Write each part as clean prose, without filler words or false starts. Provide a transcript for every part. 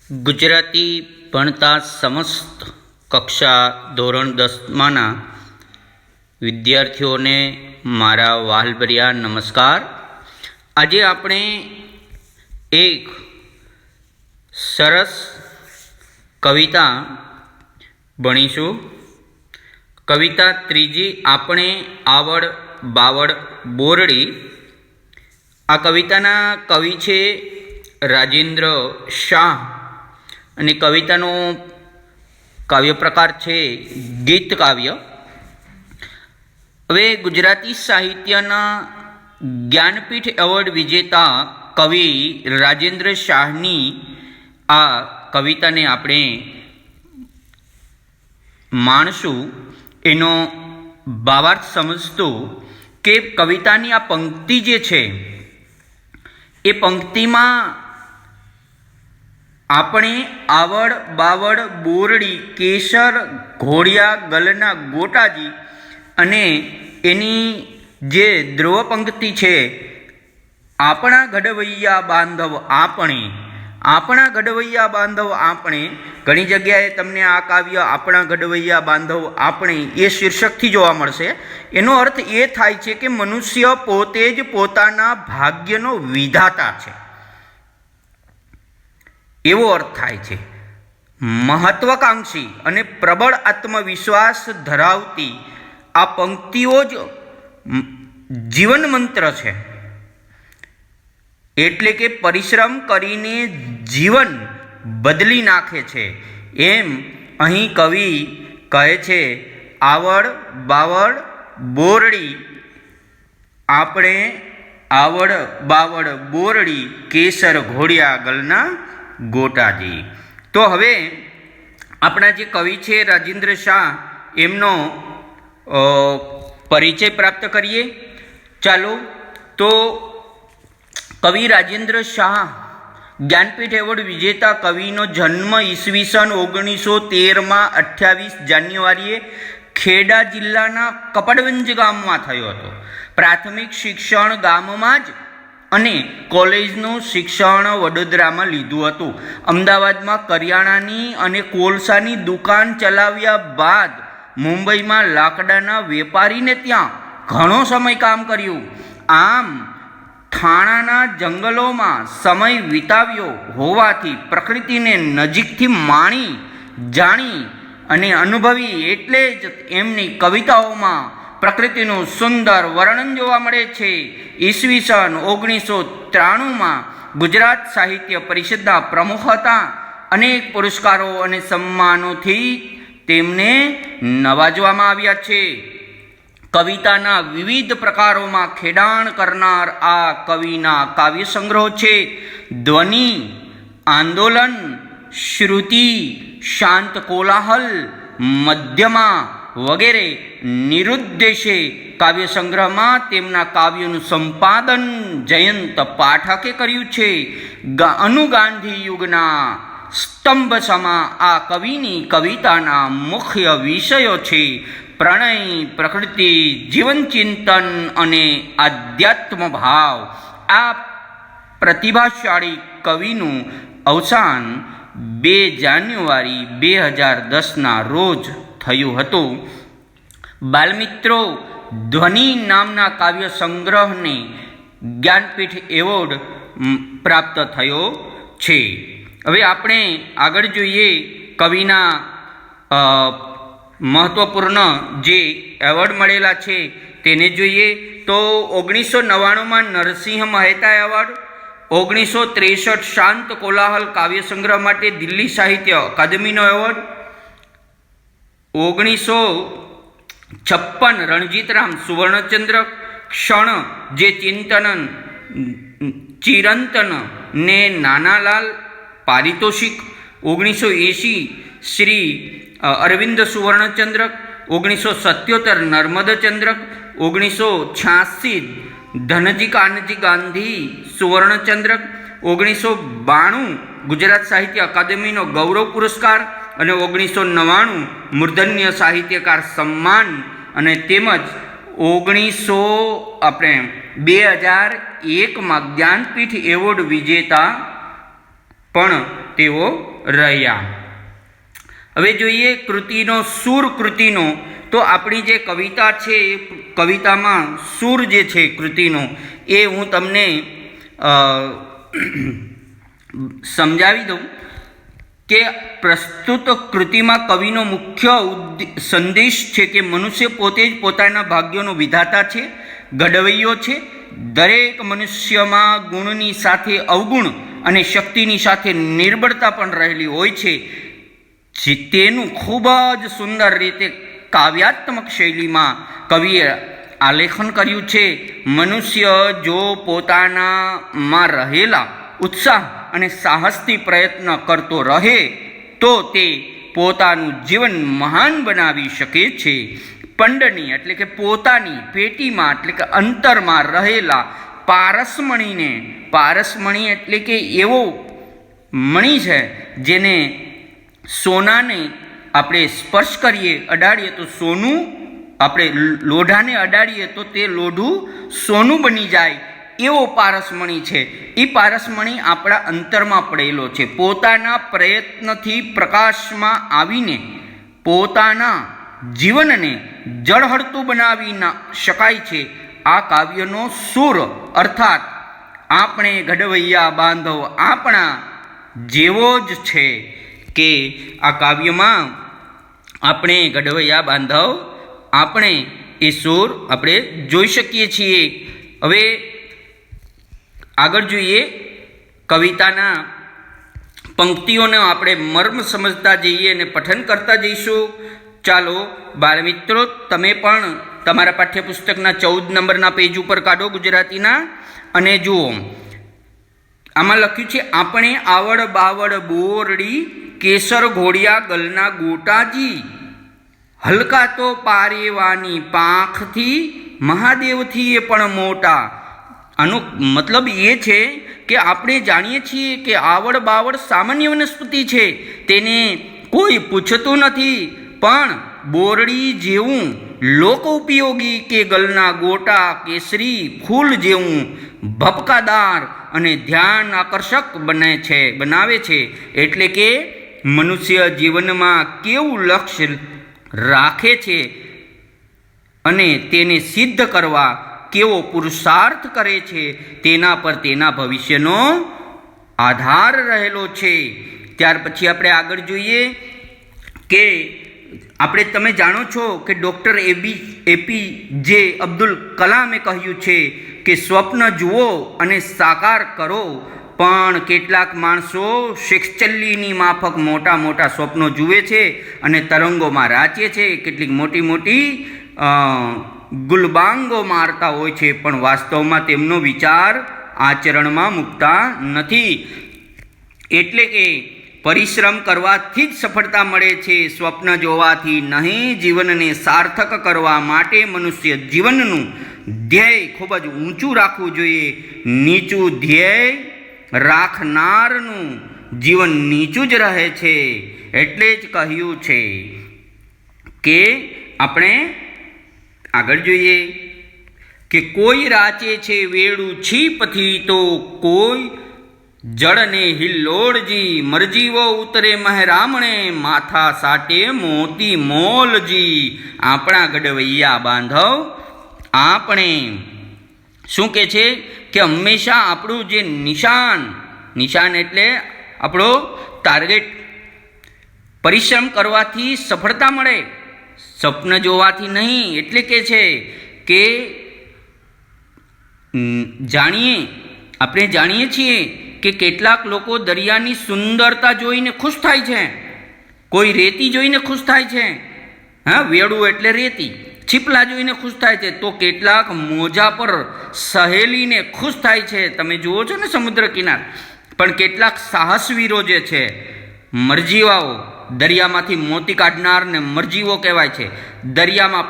ગુજરાતી ભણતા સમસ્ત કક્ષા ધોરણ 10માના વિદ્યાર્થીઓને મારા વહાલભર્યા નમસ્કાર. આજે આપણે એક સરસ કવિતા ભણીશું. કવિતા ત્રીજી, આપણે આવડ બાવડ બોરડી. આ કવિતાના કવિ છે રાજેન્દ્ર શાહ અને કવિતાનો કાવ્ય પ્રકાર છે ગીત કાવ્ય. હવે ગુજરાતી સાહિત્યના જ્ઞાનપીઠ એવોર્ડ વિજેતા કવિ રાજેન્દ્ર શાહની આ કવિતાને આપણે માણશું. એનો ભાવાર્થ સમજતું કે કવિતાની આ પંક્તિ જે છે એ પંક્તિમાં આપણે આવડ બાવડ બોરડી કેસર ઘોડિયા ગલના ગોટાજી અને એની જે ધ્રુવ પંક્તિ છે આપણા ઘડવૈયા બાંધવ આપણે, આપણા ઘડવૈયા બાંધવ આપણે. ઘણી જગ્યાએ તમને આ કાવ્ય આપણા ઘડવૈયા બાંધવ આપણે એ શીર્ષકથી જોવા મળશે. એનો અર્થ એ થાય છે કે મનુષ્ય પોતે જ પોતાના ભાગ્યનો વિધાતા છે, એવો અર્થ થાય છે. મહત્વાકાંક્ષી અને પ્રબળ આત્મવિશ્વાસ ધરાવતી આ પંક્તિઓ જ જીવન મંત્ર છે. એટલે કે પરિશ્રમ કરીને જીવન બદલી નાખે છે. એમ અહીં કવિ કહે છે, આવડ બાવડ બોરડી આપણે, આવડ બાવડ બોરડી કેસર ઘોડિયા ગલના ગોટાજી. તો હવે આપણા જે કવિ છે રાજેન્દ્ર શાહ એમનો પરિચય પ્રાપ્ત કરીએ. ચાલો, તો કવિ રાજેન્દ્ર શાહ જ્ઞાનપીઠ એવોર્ડ વિજેતા કવિનો જન્મ ઈસવીસન 1913માં 28 જાન્યુઆરીએ ખેડા જિલ્લાના કપડવંજ ગામમાં થયો હતો. પ્રાથમિક શિક્ષણ ગામમાં જ અને કોલેજનું શિક્ષણ વડોદરામાં લીધું હતું. અમદાવાદમાં કરિયાણાની અને કોલસાની દુકાન ચલાવ્યા બાદ મુંબઈમાં લાકડાના વેપારીને ત્યાં ઘણો સમય કામ કર્યું. આમ થાણાના જંગલોમાં સમય વિતાવ્યો હોવાથી પ્રકૃતિને નજીકથી માણી જાણી અને અનુભવી, એટલે જ એમની કવિતાઓમાં પ્રકૃતિનું સુંદર વર્ણન જોવા મળે છે. ઈસવીસન 1993માં ગુજરાત સાહિત્ય પરિષદના પ્રમુખ હતા. અનેક પુરસ્કારો અને સન્માનોથી તેમને નવાજવામાં આવ્યા છે. કવિતાના વિવિધ પ્રકારોમાં ખેડાણ કરનાર આ કવિના કાવ્ય સંગ્રહો છે ધ્વનિ, આંદોલન, શ્રુતિ, શાંત કોલાહલ, મધ્યમા વગેરે. નિરુદ્દેશે કાવ્ય સંગ્રહમાં તેમના કાવ્યોનું સંપાદન જયંત પાઠકે કર્યું છે. અનુગાંધી યુગના સ્તંભ સમા આ કવિની કવિતાના મુખ્ય વિષયો છે પ્રણય, પ્રકૃતિ, જીવનચિંતન અને આધ્યાત્મ ભાવ. આ પ્રતિભાશાળી કવિનું અવસાન 2 જાન્યુઆરી 2010ના રોજ થયું હતું. બાલમિત્રો, ધ્વનિ નામના કાવ્ય સંગ્રહને જ્ઞાનપીઠ એવોર્ડ પ્રાપ્ત થયો છે. હવે આપણે આગળ જોઈએ કવિના મહત્વપૂર્ણ જે એવોર્ડ મળેલા છે તેને જોઈએ. તો 1999માં નરસિંહ મહેતા એવોર્ડ, 1963 શાંત કોલાહલ કાવ્ય સંગ્રહ માટે દિલ્હી સાહિત્ય અકાદમીનો એવોર્ડ, 1956 રણજીતરામ સુવર્ણચંદ્રક, ક્ષણ જે ચિંતન ચિરંતન ને નાનાલાલ પારિતોષિક, 1980 શ્રી અરવિંદ સુવર્ણચંદ્રક, 1977 નર્મદચંદ્રક, 1986 ધનજી કાનજી ગાંધી સુવર્ણચંદ્રક, 1992 ગુજરાત સાહિત્ય અકાદમીનો ગૌરવ પુરસ્કાર અને 1999 મૂર્ધન્ય સાહિત્યકાર સન્માન અને તેમજ 2001માં જ્ઞાનપીઠ એવોર્ડ વિજેતા પણ તેઓ રહ્યા. હવે જોઈએ કૃતિનો સૂર કૃતિનો. તો આપણી જે કવિતા છે એ કવિતામાં સૂર જે છે કૃતિનો એ હું તમને સમજાવી દઉં કે પ્રસ્તુત કૃતિમાં કવિનો મુખ્ય સંદેશ છે કે મનુષ્ય પોતે જ પોતાના ભાગ્યોનો વિધાતા છે, ઘડવૈયો છે. દરેક મનુષ્યમાં ગુણની સાથે અવગુણ અને શક્તિની સાથે નિર્બળતા પણ રહેલી હોય છે. તેનું ખૂબ જ સુંદર રીતે કાવ્યાત્મક શૈલીમાં કવિએ આલેખન કર્યું છે. મનુષ્ય જો પોતાનામાં રહેલા ઉત્સાહ અને સાહસથી પ્રયત્ન કરતો રહે તો તે પોતાનું જીવન મહાન બનાવી શકે છે. પંડની એટલે કે પોતાની પેટીમાં એટલે કે અંતરમાં રહેલા પારસમણીને, પારસમણી એટલે કે એવો મણી છે જેને સોનાને આપણે સ્પર્શ કરીએ, અડાડીએ તો સોનું, આપણે લોઢાને અડાડીએ તો તે લોઢું સોનું બની જાય, એવો પારસમણી છે. એ પારસમણી આપણા અંતરમાં પડેલો છે. પોતાના પ્રયત્નથી પ્રકાશમાં આવીને પોતાના જીવનને જળહળતું બનાવી શકાય છે. આ કાવ્યનો સૂર અર્થાત આપણે ઘડવૈયા બાંધવ આપણા જેવો જ છે કે આ કાવ્યમાં આપણે ઘડવૈયા બાંધવ આપણે એ સૂર આપણે જોઈ શકીએ છીએ. હવે આગળ જોઈએ કવિતાના પંક્તિઓને આપણે મર્મ સમજતા જઈએ અને પઠન કરતા જઈશું. ચાલો બાળમિત્રો, તમે પણ તમારા પાઠ્યપુસ્તકના 14 નંબરના પેજ ઉપર કાઢો ગુજરાતીના અને જુઓ. આમાં લખ્યું છે, આપણે આવડ બાવડ બોરડી કેસર ઘોડિયા ગલના ગોટાજી, હલકા તો પારેવાની પાંખથી મહાદેવથી એ પણ મોટા. આનો મતલબ એ છે કે આપણે જાણીએ છીએ કે આવડ બાવડ સામાન્ય વનસ્પતિ છે, તેને કોઈ પૂછતું નથી, પણ બોરડી જેવું લોક ઉપયોગી કે ગલના ગોટા કેસરી ફૂલ જેવું ભપકાદાર અને ધ્યાન આકર્ષક બનાવે છે. એટલે કે મનુષ્ય જીવનમાં કેવું લક્ષ્ય રાખે છે અને તેને સિદ્ધ કરવા કેવો પુરુષાર્થ કરે છે તેના પર તેના ભવિષ્યનો આધાર રહેલો છે. ત્યાર પછી આપણે આગળ જોઈએ કે આપણે તમે જાણો છો કે ડૉક્ટર એપીજે અબ્દુલ કલામે કહ્યું છે કે સ્વપ્ન જુઓ અને સાકાર કરો, પણ કેટલાક માણસો શેખચલ્લીની માફક મોટા મોટા સ્વપ્નો જુએ છે અને તરંગોમાં રાચે છે, કેટલીક મોટી મોટી ગુલબાંગો મારતા હોય છે, પણ વાસ્તવમાં તેમનો વિચાર આચરણમાં મૂકતા નથી. એટલે કે પરિશ્રમ કરવાથી જ સફળતા મળે છે, સ્વપ્ન જોવાથી નહીં. જીવનને સાર્થક કરવા માટે મનુષ્ય જીવનનું ધ્યેય ખૂબ જ ઊંચું રાખવું જોઈએ. નીચું ધ્યેય રાખનારનું જીવન નીચું જ રહે છે. એટલે જ કહ્યું છે કે આપણે આગળ જોઈએ કે કોઈ રાચે છે વેડું છીપથી તો કોઈ જળને હિલ્લોળજી, મરજીવો ઉતરે મહેરામણે માથા સાટે મોતી મોલજી. આપણા ગડવૈયા બાંધવ આપણે શું કહે છે કે હંમેશા આપણું જે નિશાન એટલે આપણો ટાર્ગેટ, પરિશ્રમ કરવાથી સફળતા મળે, સ્વપ્ન જોવાથી નહીં. એટલે કે છે કે આપણે જાણીએ છીએ કે કેટલાક લોકો દરિયાની સુંદરતા જોઈને ખુશ થાય છે, કોઈ રેતી જોઈને ખુશ થાય છે, વેડું એટલે રેતી, છીપલા જોઈને ખુશ થાય છે, તો કેટલાક મોજા પર સહેલીને ખુશ થાય છે. તમે જુઓ છો ને સમુદ્ર કિનાર. પણ કેટલાક સાહસવીરો જે છે, મરજીવાઓ, દરિયામાંથી મોતી કાઢનારને મરજીવો કહેવાય છે. દરિયાના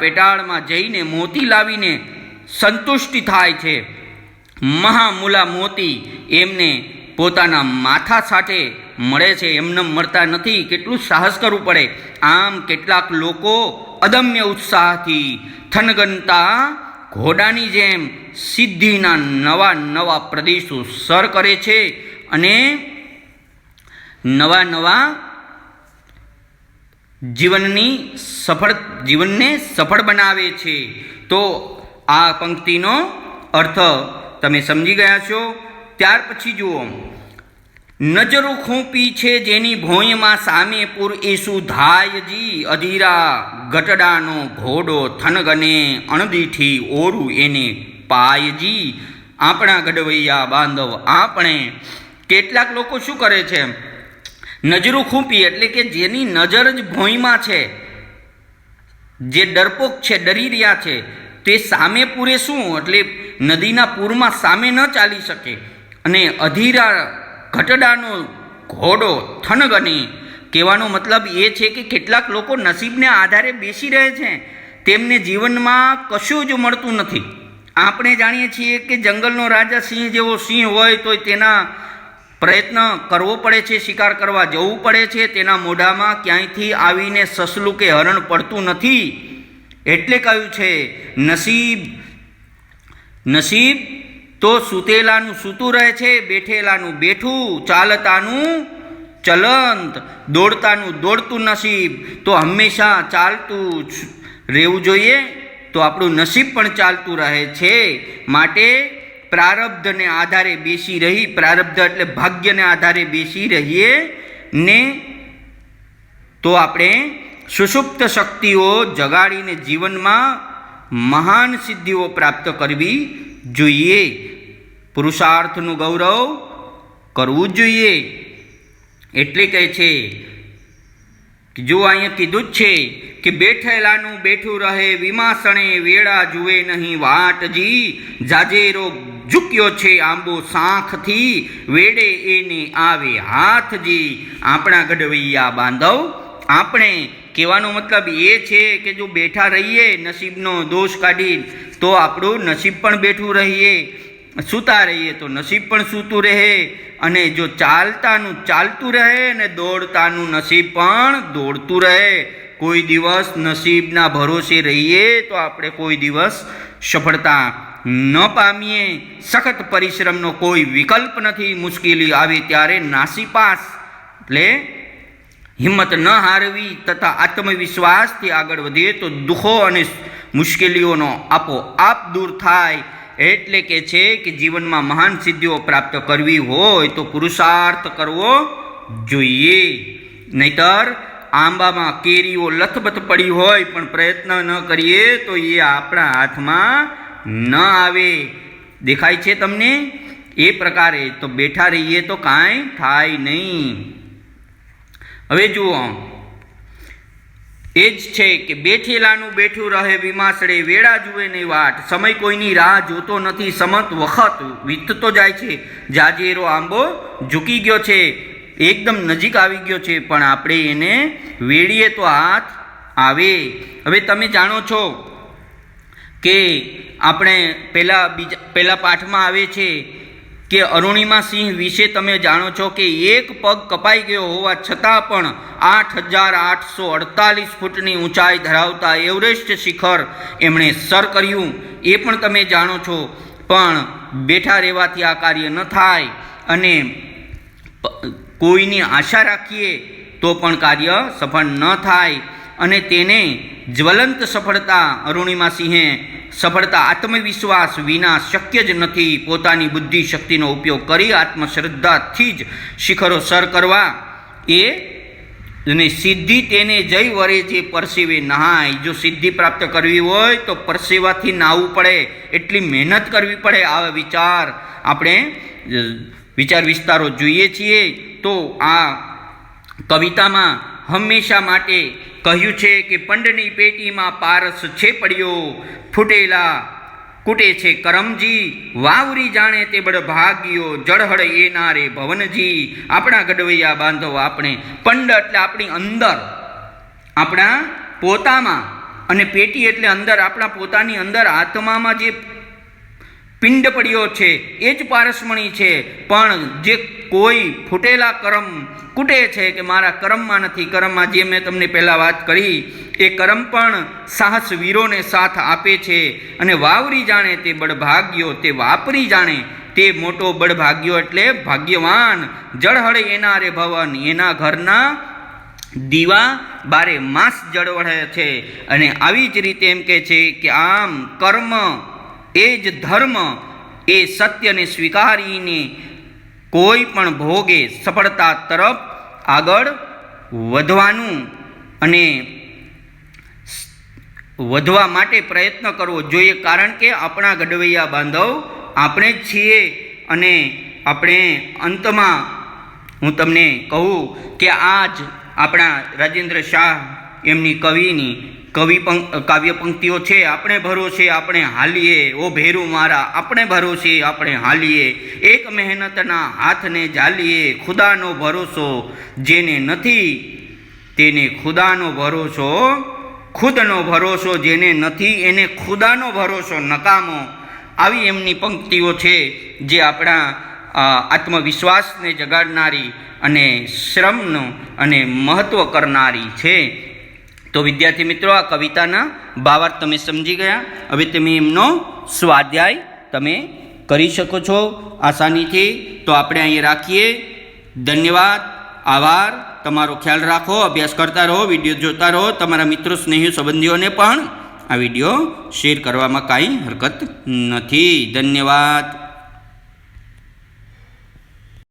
પેટાળમાં જઈને મોતી લાવીને સંતુષ્ટિ થાય છે. મહામૂલા મોતી એમને પોતાના માથા સાથે મળે છે, એમને મળતા નથી. કેટલું સાહસ કરવું પડે. આમ કેટલાક લોકો અદમ્ય ઉત્સાહથી થનગનતા ઘોડાની જેમ સિદ્ધિના નવા પ્રદેશો સર કરે છે અને નવા નવા જીવનને સફળ બનાવે છે. તો આ પંક્તિનો અર્થ તમે સમજી ગયા છો. ત્યાર પછી જુઓ, નજરો ખૂંપી છે જેની ભોંયમાં સામે પૂર એસુ ધાયજી, અધીરા ગટડાનો ઘોડો થનગને અણદીઠી ઓરું એને પાયજી. આપણા ગડવૈયા બાંધવ, આપણે કેટલાક લોકો શું કરે છે, નજરો ખૂંપી એટલે કે જેની નજર જ ભોંયમાં છે, જે ડરપોક છે, ડરી રહ્યા છે, તે સામે પૂરે શું એટલે નદીના પૂરમાં સામે ન ચાલી શકે. અને અધીરા ઘટડાનો ઘોડો થનગને, કહેવાનો મતલબ એ છે કે કેટલાક લોકો નસીબને આધારે બેસી રહે છે, તેમને જીવનમાં કશું જ મળતું નથી. આપણે જાણીએ છીએ કે જંગલનો રાજા સિંહ જેવો સિંહ હોય તો તેના પ્રયત્ન કરવો પડે છે, શિકાર કરવા જવું પડે છે, તેના મોઢામાં ક્યાંયથી આવીને સસલું કે હરણ પડતું નથી. એટલે કહ્યું છે નસીબ તો સૂતેલાનું સૂતું રહે છે, બેઠેલાનું બેઠું, ચાલતાનું ચલંત, દોડતાનું દોડતું નસીબ. તો હંમેશા ચાલતું રહેવું જોઈએ, તો આપણું નસીબ પણ ચાલતું રહે છે. માટે પ્રારબ્ધને આધારે બેસી રહી, પ્રારબ્ધ એટલે ભાગ્યને આધારે બેસી રહીએ ને તો આપણે સુષુપ્ત શક્તિઓ જગાડીને જીવનમાં મહાન સિદ્ધિઓ પ્રાપ્ત કરવી જોઈએ. પુરુષાર્થનું ગૌરવ કરવું જ જોઈએ. એટલે કહે છે કે જો અહીંયા કીધું જ છે કે બેઠેલાનું બેઠું રહે, વિમાસણે વેળા જુએ નહીં વાટજી, જાજેરો ઝૂક્યો છે આંબો સાંખથી, વેડે એને આવે હાથજી. આપણા ગઢવૈયા બાંધવ, આપણે કહેવાનો મતલબ એ છે કે જો બેઠા રહીએ નસીબનો દોષ કાઢી તો આપણું નસીબ પણ બેઠું રહીએ, સૂતા રહીએ તો નસીબ પણ સૂતું રહે, અને જો ચાલતાનું ચાલતું રહે અને દોડતાનું નસીબ પણ દોડતું રહે. કોઈ દિવસ નસીબના ભરોસે રહીએ તો આપણે કોઈ દિવસ સફળતા ન પામીએ. સખત પરિશ્રમનો કોઈ વિકલ્પ નથી. મુશ્કેલી આવે ત્યારે નાસીપાસ એટલે હિંમત ન હારવી તથા આત્મવિશ્વાસથી આગળ વધીએ તો દુઃખો અને મુશ્કેલીઓનો આપોઆપ દૂર થાય. એટલે કે છે કે જીવનમાં મહાન સિદ્ધિઓ પ્રાપ્ત કરવી હોય તો પુરુષાર્થ કરવો જોઈએ. નહીતર આંબામાં કેરીઓ લથબથ પડી હોય પણ પ્રયત્ન ન કરીએ તો એ આપણા હાથમાં ન આવે. દેખાય છે તમને? એ પ્રકારે તો બેઠા રહીએ તો કાંઈ થાય નહીં. હવે જુઓ, એ જ છે કે બેઠેલાનું બેઠું રહે, વિમાસડે વેળા જુએ નહીં વાટ. સમય કોઈની રાહ જોતો નથી, સમત વખત વીતતો જાય છે. જાજેરો આંબો ઝૂકી ગયો છે, એકદમ નજીક આવી ગયો છે, પણ આપણે એને વેળીએ તો હાથ આવે. હવે તમે જાણો છો કે આપણે પહેલા પાઠમાં આવે છે કે અરુણિમા સિંહ વિશે તમે જાણો છો કે એક પગ કપાઈ ગયો હોવા છતાં પણ 8,848 ફૂટની ઊંચાઈ ધરાવતા એવરેસ્ટ શિખર એમણે સર કર્યું. એ પણ તમે જાણો છો. પણ બેઠા રહેવાથી આ કાર્ય ન થાય, અને કોઈની આશા રાખીએ તો પણ કાર્ય સફળ ન થાય. અને તેને જ્વલંત સફળતા અરુણિમા સિંહે સફળતા આત્મવિશ્વાસ વિના શક્ય જ નથી. પોતાની બુદ્ધિ શક્તિનો ઉપયોગ કરી આત્મશ્રદ્ધાથી જ શિખરો સર કરવા એ અને સિદ્ધિ તેને જય વરે જે પરસેવે નહાય. જો સિદ્ધિ પ્રાપ્ત કરવી હોય તો પરસેવાથી નાહવું પડે, એટલી મહેનત કરવી પડે. આવા વિચાર આપણે વિચાર વિસ્તારો જોઈએ છીએ. તો આ કવિતામાં હંમેશા માટે કહ્યું છે કે પંડની પેટીમાં પારસ છે પડ્યો, ફૂટેલા કૂટે છે કરમજી, વાવરી જાણે તે બળ ભાગ્યો, જળહળ એનારે ભવનજી. આપણા ગડવૈયા બાંધવ, આપણે પંડ એટલે આપણી અંદર, આપણા પોતામાં, અને પેટી એટલે અંદર, આપણા પોતાની અંદર આત્મામાં જે પિંડ પડ્યો છે એ જ પારસમણી છે. પણ જે કોઈ ફૂટેલા કર્મ કૂટે છે કે મારા કર્મમાં નથી, કર્મમાં જે મેં તમને પહેલાં વાત કરી એ કર્મ પણ સાહસ વીરોને સાથ આપે છે, અને વાવરી જાણે તે બળભાગ્યો, તે વાપરી જાણે તે મોટો બળભાગ્યો એટલે ભાગ્યવાન. જળહળે એના રે ભવન, એના ઘરના દીવા બારે માસ જળવળે છે. અને આવી જ રીતે એમ કહે છે કે આમ કર્મ એ જ ધર્મ, એ સત્યને સ્વીકારીને કોઈ પણ ભોગે સફળતા તરફ આગળ વધવાનું અને વધવા માટે પ્રયત્ન કરવો જોઈએ. કારણ કે આપણા ગઢવૈયા બાંધવ આપણે જ છીએ. અને આપણે અંતમાં હું તમને કહું કે આજ આપણા રાજેન્દ્ર શાહ એમની કવિની કાવ્ય પંક્તિઓ છે, આપણે ભરોસે આપણે હાલીએ, ઓ ભેરું મારા આપણે ભરોસે આપણે હાલીએ, એક મહેનતના હાથને ઝાલીએ, ખુદાનો ભરોસો જેને નથી તેને ખુદાનો ભરોસો, ખુદનો ભરોસો જેને નથી એને ખુદાનો ભરોસો નકામો. આવી એમની પંક્તિઓ છે જે આપણા આત્મવિશ્વાસને જગાડનારી અને શ્રમનો અને મહત્ત્વ કરનારી છે. તો વિદ્યાર્થી મિત્રો, આ કવિતાના ભાવાર્થ તમે સમજી ગયા. હવે તમે એમનો સ્વાધ્યાય તમે કરી શકો છો આસાનીથી. તો આપણે અહીં રાખીએ. ધન્યવાદ, આભાર. તમારો ખ્યાલ રાખો, અભ્યાસ કરતા રહો, વિડીયો જોતા રહો. તમારા મિત્રો, સ્નેહી, સંબંધીઓને પણ આ વિડીયો શેર કરવામાં કાંઈ હરકત નથી. ધન્યવાદ.